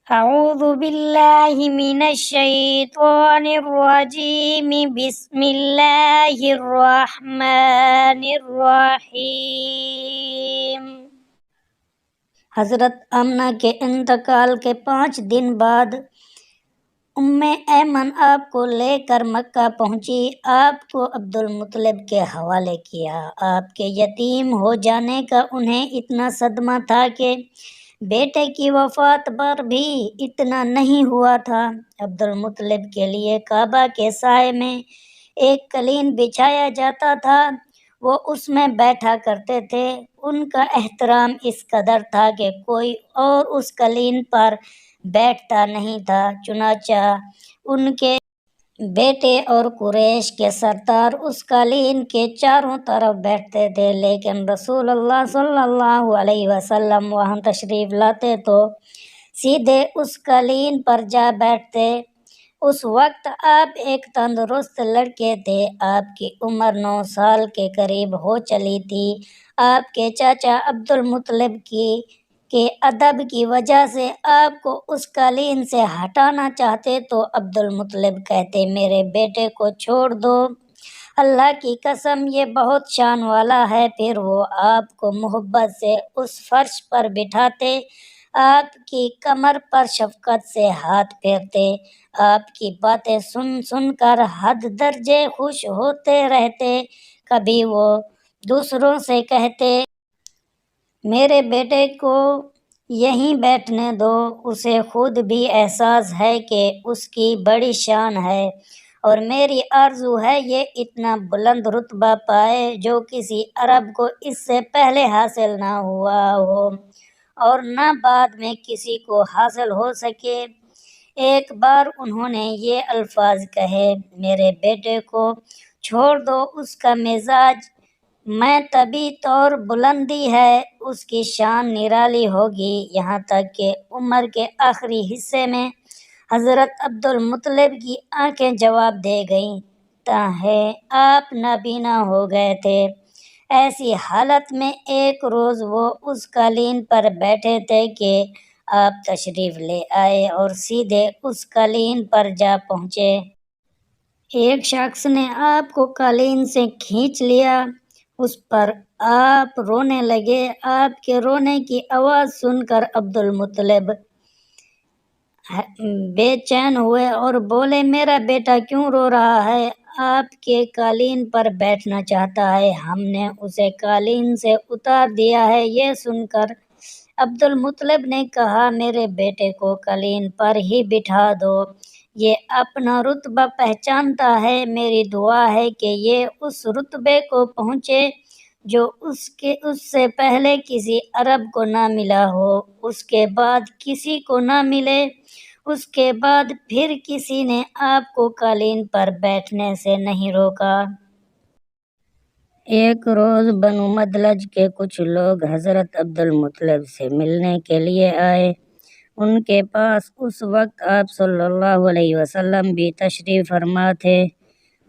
اعوذ باللہ من الشیطان الرجیم بسم اللہ الرحمن الرحیم۔ حضرت آمنہ کے انتقال کے 5 دن بعد ام ایمن آپ کو لے کر مکہ پہنچی۔ آپ کو عبدالمطلب کے حوالے کیا۔ آپ کے یتیم ہو جانے کا انہیں اتنا صدمہ تھا کہ بیٹے کی وفات پر بھی اتنا نہیں ہوا تھا۔ عبدالمطلب کے لیے کعبہ کے سائے میں ایک قالین بچھایا جاتا تھا، وہ اس میں بیٹھا کرتے تھے۔ ان کا احترام اس قدر تھا کہ کوئی اور اس قالین پر بیٹھتا نہیں تھا، چنانچہ ان کے بیٹے اور قریش کے سردار اس قالین کے چاروں طرف بیٹھتے تھے، لیکن رسول اللہ صلی اللہ علیہ وسلم وہاں تشریف لاتے تو سیدھے اس قالین پر جا بیٹھتے۔ اس وقت آپ ایک تندرست لڑکے تھے، آپ کی عمر 9 سال کے قریب ہو چلی تھی۔ آپ کے چاچا عبدالمطلب کے ادب کی وجہ سے آپ کو اس قالین سے ہٹانا چاہتے تو عبدالمطلب کہتے، میرے بیٹے کو چھوڑ دو، اللہ کی قسم یہ بہت شان والا ہے۔ پھر وہ آپ کو محبت سے اس فرش پر بٹھاتے، آپ کی کمر پر شفقت سے ہاتھ پھیرتے، آپ کی باتیں سن سن کر حد درجے خوش ہوتے رہتے۔ کبھی وہ دوسروں سے کہتے، میرے بیٹے کو یہیں بیٹھنے دو، اسے خود بھی احساس ہے کہ اس کی بڑی شان ہے، اور میری آرزو ہے یہ اتنا بلند رتبہ پائے جو کسی عرب کو اس سے پہلے حاصل نہ ہوا ہو اور نہ بعد میں کسی کو حاصل ہو سکے۔ ایک بار انہوں نے یہ الفاظ کہے، میرے بیٹے کو چھوڑ دو، اس کا مزاج میں طبعی طور بلندی ہے، اس کی شان نرالی ہوگی۔ یہاں تک کہ عمر کے آخری حصے میں حضرت عبدالمطلب کی آنکھیں جواب دے گئیں، تاہیں آپ نابینا ہو گئے تھے۔ ایسی حالت میں ایک روز وہ اس قالین پر بیٹھے تھے کہ آپ تشریف لے آئے اور سیدھے اس قالین پر جا پہنچے۔ ایک شخص نے آپ کو قالین سے کھینچ لیا، اس پر آپ رونے لگے۔ آپ کے رونے کی آواز سن کر عبدالمطلب بے چین ہوئے اور بولے، میرا بیٹا کیوں رو رہا ہے؟ آپ کے قالین پر بیٹھنا چاہتا ہے، ہم نے اسے قالین سے اتار دیا ہے۔ یہ سن کر عبدالمطلب نے کہا، میرے بیٹے کو قالین پر ہی بٹھا دو، یہ اپنا رتبہ پہچانتا ہے۔ میری دعا ہے کہ یہ اس رتبے کو پہنچے جو اس سے پہلے کسی عرب کو نہ ملا ہو، اس کے بعد کسی کو نہ ملے، اس کے بعد پھر کسی نے آپ کو قالین پر بیٹھنے سے نہیں روکا۔ ایک روز بنو مدلج کے کچھ لوگ حضرت عبدالمطلب سے ملنے کے لیے آئے۔ ان کے پاس اس وقت آپ صلی اللہ علیہ وسلم بھی تشریف فرما تھے۔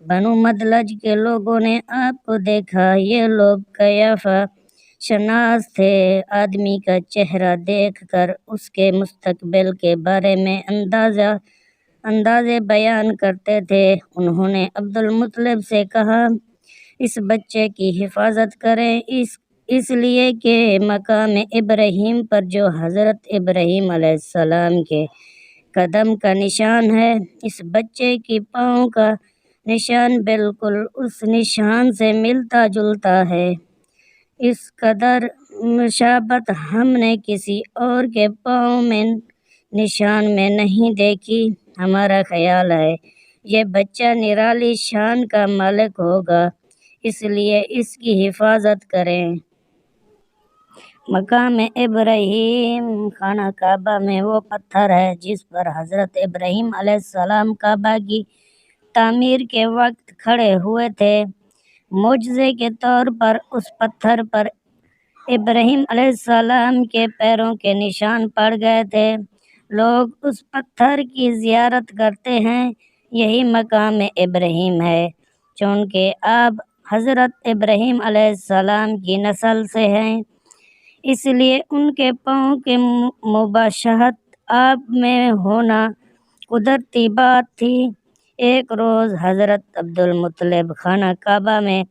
بنو مدلج کے لوگوں نے آپ کو دیکھا۔ یہ لوگ قیافہ شناس تھے۔ آدمی کا چہرہ دیکھ کر اس کے مستقبل کے بارے میں اندازے بیان کرتے تھے۔ انہوں نے عبدالمطلب سے کہا، اس بچے کی حفاظت کریں، اس لیے کہ مقام ابراہیم پر جو حضرت ابراہیم علیہ السلام کے قدم کا نشان ہے، اس بچے کی پاؤں کا نشان بالکل اس نشان سے ملتا جلتا ہے۔ اس قدر مشابہت ہم نے کسی اور کے پاؤں میں نشان میں نہیں دیکھی۔ ہمارا خیال ہے یہ بچہ نرالی شان کا مالک ہوگا، اس لیے اس کی حفاظت کریں۔ مقام ابراہیم خانہ کعبہ میں وہ پتھر ہے جس پر حضرت ابراہیم علیہ السلام کعبہ کی تعمیر کے وقت کھڑے ہوئے تھے۔ معجزے کے طور پر اس پتھر پر ابراہیم علیہ السلام کے پیروں کے نشان پڑ گئے تھے۔ لوگ اس پتھر کی زیارت کرتے ہیں، یہی مقام ابراہیم ہے۔ چونکہ آپ حضرت ابراہیم علیہ السلام کی نسل سے ہیں، اس لیے ان کے پاؤں کی مباشرت آپ میں ہونا قدرتی بات تھی۔ ایک روز حضرت عبدالمطلب خانہ کعبہ میں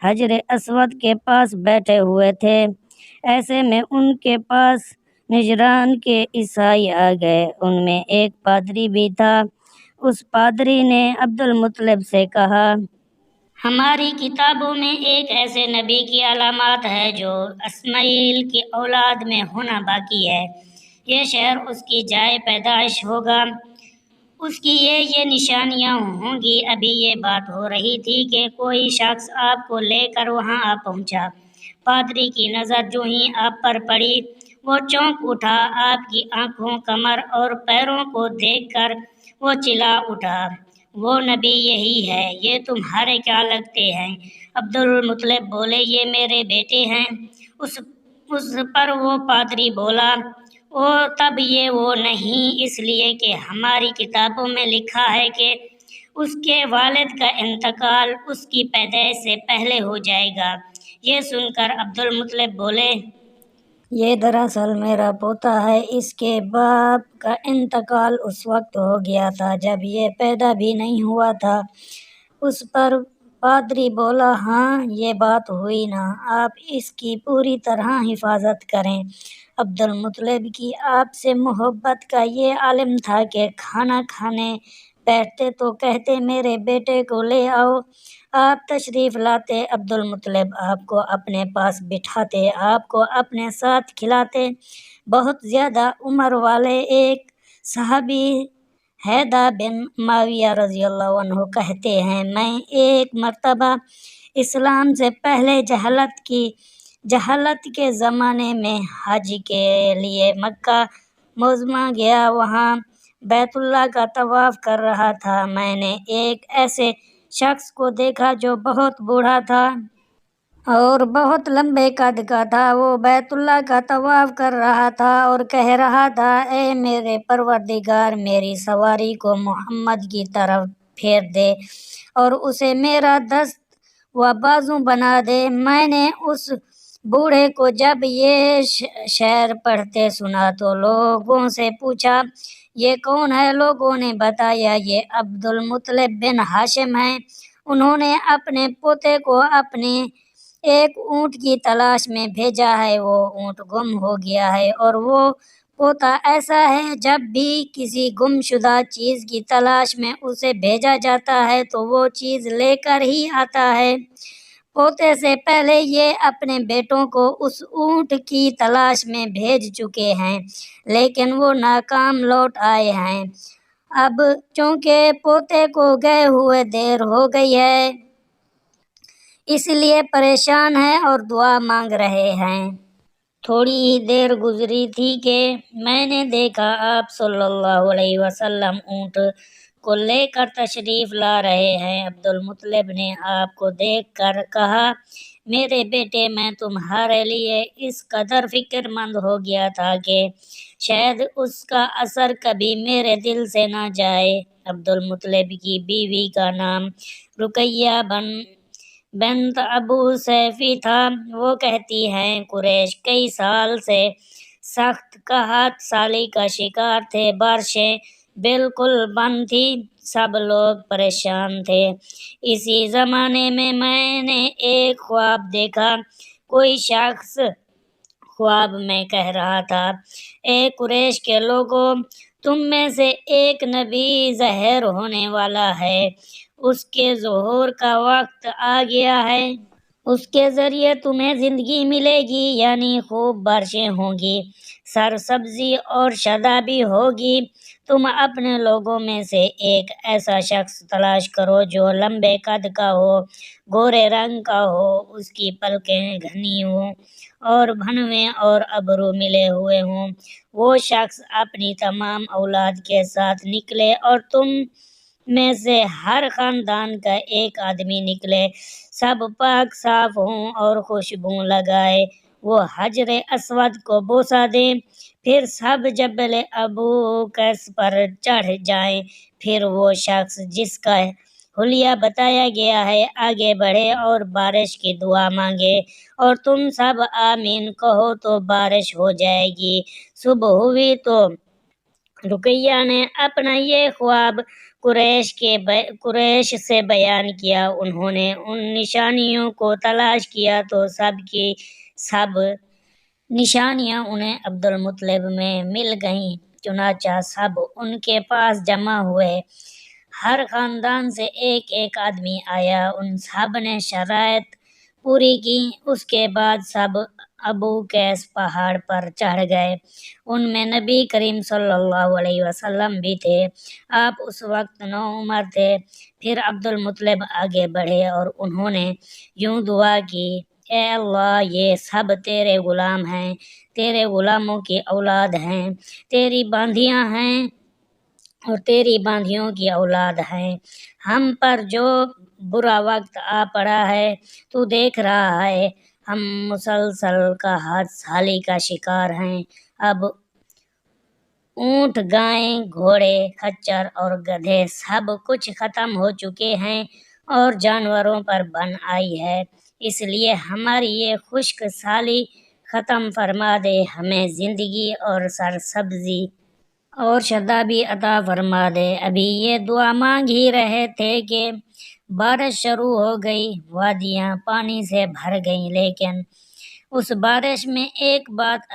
حجر اسود کے پاس بیٹھے ہوئے تھے۔ ایسے میں ان کے پاس نجران کے عیسائی آ گئے۔ ان میں ایک پادری بھی تھا۔ اس پادری نے عبدالمطلب سے کہا، ہماری کتابوں میں ایک ایسے نبی کی علامات ہے جو اسماعیل کی اولاد میں ہونا باقی ہے۔ یہ شہر اس کی جائے پیدائش ہوگا، اس کی یہ نشانیاں ہوں گی۔ ابھی یہ بات ہو رہی تھی کہ کوئی شخص آپ کو لے کر وہاں آ پہنچا۔ پادری کی نظر جو ہی آپ پر پڑی وہ چونک اٹھا۔ آپ کی آنکھوں، کمر اور پیروں کو دیکھ کر وہ چلا اٹھا، وہ نبی یہی ہے، یہ تمہارے کیا لگتے ہیں؟ عبدالمطلب بولے، یہ میرے بیٹے ہیں۔ اس پر وہ پادری بولا، تب یہ وہ نہیں، اس لیے کہ ہماری کتابوں میں لکھا ہے کہ اس کے والد کا انتقال اس کی پیدائش سے پہلے ہو جائے گا۔ یہ سن کر عبدالمطلب بولے، یہ دراصل میرا پوتا ہے، اس کے باپ کا انتقال اس وقت ہو گیا تھا جب یہ پیدا بھی نہیں ہوا تھا۔ اس پر پادری بولا، ہاں یہ بات ہوئی نا، آپ اس کی پوری طرح حفاظت کریں۔ عبدالمطلب کی آپ سے محبت کا یہ عالم تھا کہ کھانا کھانے بیٹھتے تو کہتے، میرے بیٹے کو لے آؤ۔ آپ تشریف لاتے، عبدالمطلب آپ کو اپنے پاس بٹھاتے، آپ کو اپنے ساتھ کھلاتے۔ بہت زیادہ عمر والے ایک صحابی حیدہ بن معاویہ رضی اللہ عنہ کہتے ہیں، میں ایک مرتبہ اسلام سے پہلے جہالت کے زمانے میں حج کے لیے مکہ معظمہ گیا، وہاں بیت اللہ کا طواف کر رہا تھا۔ میں نے ایک ایسے شخص کو دیکھا جو بہت بوڑھا تھا اور بہت لمبے قد کا تھا۔ وہ بیت اللہ کا طواف کر رہا تھا اور کہہ رہا تھا، اے میرے پروردگار، میری سواری کو محمد کی طرف پھیر دے اور اسے میرا دست و بازو بنا دے۔ میں نے اس بوڑھے کو جب یہ شعر پڑھتے سنا تو لوگوں سے پوچھا، یہ کون ہے؟ لوگوں نے بتایا، یہ عبدالمطلب بن ہاشم ہیں۔ انہوں نے اپنے پوتے کو اپنے ایک اونٹ کی تلاش میں بھیجا ہے، وہ اونٹ گم ہو گیا ہے، اور وہ پوتا ایسا ہے جب بھی کسی گم شدہ چیز کی تلاش میں اسے بھیجا جاتا ہے تو وہ چیز لے کر ہی آتا ہے۔ پوتے سے پہلے یہ اپنے بیٹوں کو اس اونٹ کی تلاش میں بھیج چکے ہیں، لیکن وہ ناکام لوٹ آئے ہیں۔ اب چونکہ پوتے کو گئے ہوئے دیر ہو گئی ہے، اس لیے پریشان ہیں اور دعا مانگ رہے ہیں۔ تھوڑی ہی دیر گزری تھی کہ میں نے دیکھا آپ صلی اللہ علیہ وسلم اونٹ کو لے کر تشریف لا رہے ہیں۔ عبدالمطلب نے آپ کو دیکھ کر کہا، میرے بیٹے، میں تمہارے لیے اس قدر فکر مند ہو گیا تھا کہ شاید اس کا اثر کبھی میرے دل سے نہ جائے۔ عبدالمطلب کی بیوی کا نام رقیہ بنت ابو سیفی تھا۔ وہ کہتی ہیں، قریش کئی سال سے سخت قحط سالی کا شکار تھے، بارشیں بالکل بند تھی، سب لوگ پریشان تھے۔ اسی زمانے میں نے ایک خواب دیکھا۔ کوئی شخص خواب میں کہہ رہا تھا، اے قریش کے لوگوں، تم میں سے ایک نبی ظاہر ہونے والا ہے، اس کے ظہور کا وقت آ گیا ہے، اس کے ذریعے تمہیں زندگی ملے گی، یعنی خوب بارشیں ہوں گی، سرسبزی اور شادابی ہوگی۔ تم اپنے لوگوں میں سے ایک ایسا شخص تلاش کرو جو لمبے قد کا ہو، گورے رنگ کا ہو، اس کی پلکیں گھنی ہوں اور بھنویں اور ابرو ملے ہوئے ہوں۔ وہ شخص اپنی تمام اولاد کے ساتھ نکلے اور تم میں سے ہر خاندان کا ایک آدمی نکلے، سب پاک صاف ہوں اور خوشبو لگائے، وہ حجر اسود کو بوسہ دیں، پھر سب جبل ابو قیس پر چڑھ جائیں، پھر وہ شخص جس کا حلیہ بتایا گیا ہے آگے بڑھے اور بارش کی دعا مانگے، اور تم سب آمین کہو تو بارش ہو جائے گی۔ صبح ہوئی تو رقیہ نے اپنا یہ خواب قریش سے بیان کیا۔ انہوں نے ان نشانیوں کو تلاش کیا تو سب کی سب نشانیاں انہیں عبدالمطلب میں مل گئیں۔ چنانچہ سب ان کے پاس جمع ہوئے۔ ہر خاندان سے ایک ایک آدمی آیا، ان سب نے شرائط پوری کی۔ اس کے بعد سب ابو قیس پہاڑ پر چڑھ گئے۔ ان میں نبی کریم صلی اللہ علیہ وسلم بھی تھے۔ آپ اس وقت نوعمر تھے۔ پھر عبدالمطلب آگے بڑھے اور انہوں نے یوں دعا کی، اے اللہ، یہ سب تیرے غلام ہیں، تیرے غلاموں کی اولاد ہیں، تیری باندیاں ہیں اور تیری باندیوں کی اولاد ہیں۔ ہم پر جو برا وقت آ پڑا ہے تو دیکھ رہا ہے، ہم مسلسل قحط سالی کا شکار ہیں۔ اب اونٹ، گائیں، گھوڑے، خچر اور گدھے سب کچھ ختم ہو چکے ہیں اور جانوروں پر بن آئی ہے، اس لیے ہماری یہ خشک سالی ختم فرما دے، ہمیں زندگی اور سرسبزی اور شادابی عطا فرما دے۔ ابھی یہ دعا مانگ ہی رہے تھے کہ بارش شروع ہو گئی، وادیاں پانی سے بھر گئیں، لیکن اس بارش میں ایک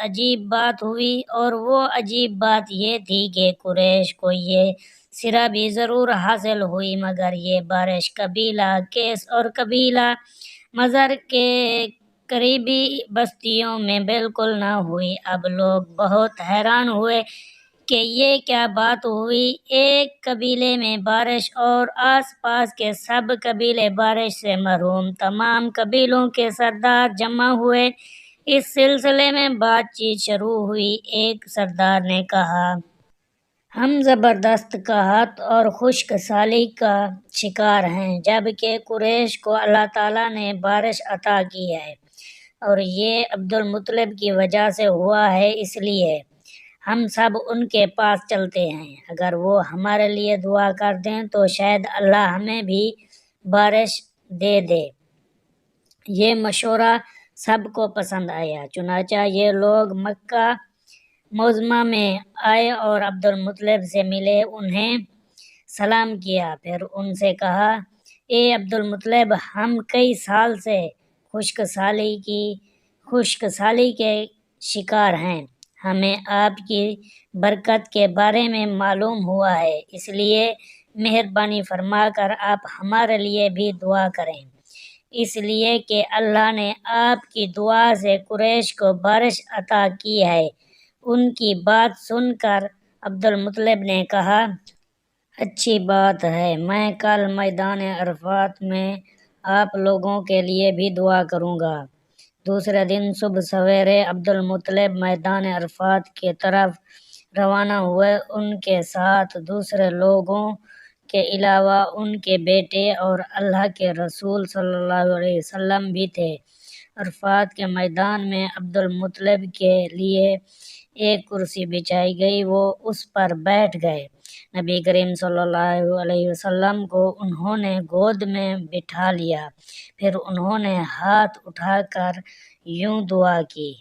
عجیب بات ہوئی، اور وہ عجیب بات یہ تھی کہ قریش کو یہ سرا بھی ضرور حاصل ہوئی، مگر یہ بارش قبیلہ قیس اور قبیلہ مضر کے قریبی بستیوں میں بالکل نہ ہوئی۔ اب لوگ بہت حیران ہوئے کہ یہ کیا بات ہوئی، ایک قبیلے میں بارش اور آس پاس کے سب قبیلے بارش سے محروم۔ تمام قبیلوں کے سردار جمع ہوئے، اس سلسلے میں بات چیت شروع ہوئی۔ ایک سردار نے کہا، ہم زبردست قحط اور خشک سالی کا شکار ہیں، جبکہ قریش کو اللہ تعالیٰ نے بارش عطا کی ہے اور یہ عبدالمطلب کی وجہ سے ہوا ہے، اس لیے ہم سب ان کے پاس چلتے ہیں۔ اگر وہ ہمارے لیے دعا کر دیں تو شاید اللہ ہمیں بھی بارش دے دے۔ یہ مشورہ سب کو پسند آیا، چنانچہ یہ لوگ مکہ معظمہ میں آئے اور عبدالمطلب سے ملے، انہیں سلام کیا، پھر ان سے کہا، اے عبدالمطلب، ہم کئی سال سے خشک سالی کے شکار ہیں، ہمیں آپ کی برکت کے بارے میں معلوم ہوا ہے، اس لیے مہربانی فرما کر آپ ہمارے لیے بھی دعا کریں، اس لیے کہ اللہ نے آپ کی دعا سے قریش کو بارش عطا کی ہے۔ ان کی بات سن کر عبدالمطلب نے کہا، اچھی بات ہے، میں کل میدان عرفات میں آپ لوگوں کے لیے بھی دعا کروں گا۔ دوسرے دن صبح سویرے عبدالمطلب میدان عرفات کی طرف روانہ ہوئے۔ ان کے ساتھ دوسرے لوگوں کے علاوہ ان کے بیٹے اور اللہ کے رسول صلی اللہ علیہ وسلم بھی تھے۔ عرفات کے میدان میں عبدالمطلب کے لیے ایک کرسی بچھائی گئی، وہ اس پر بیٹھ گئے۔ نبی کریم صلی اللہ علیہ وسلم کو انہوں نے گود میں بٹھا لیا، پھر انہوں نے ہاتھ اٹھا کر یوں دعا کی،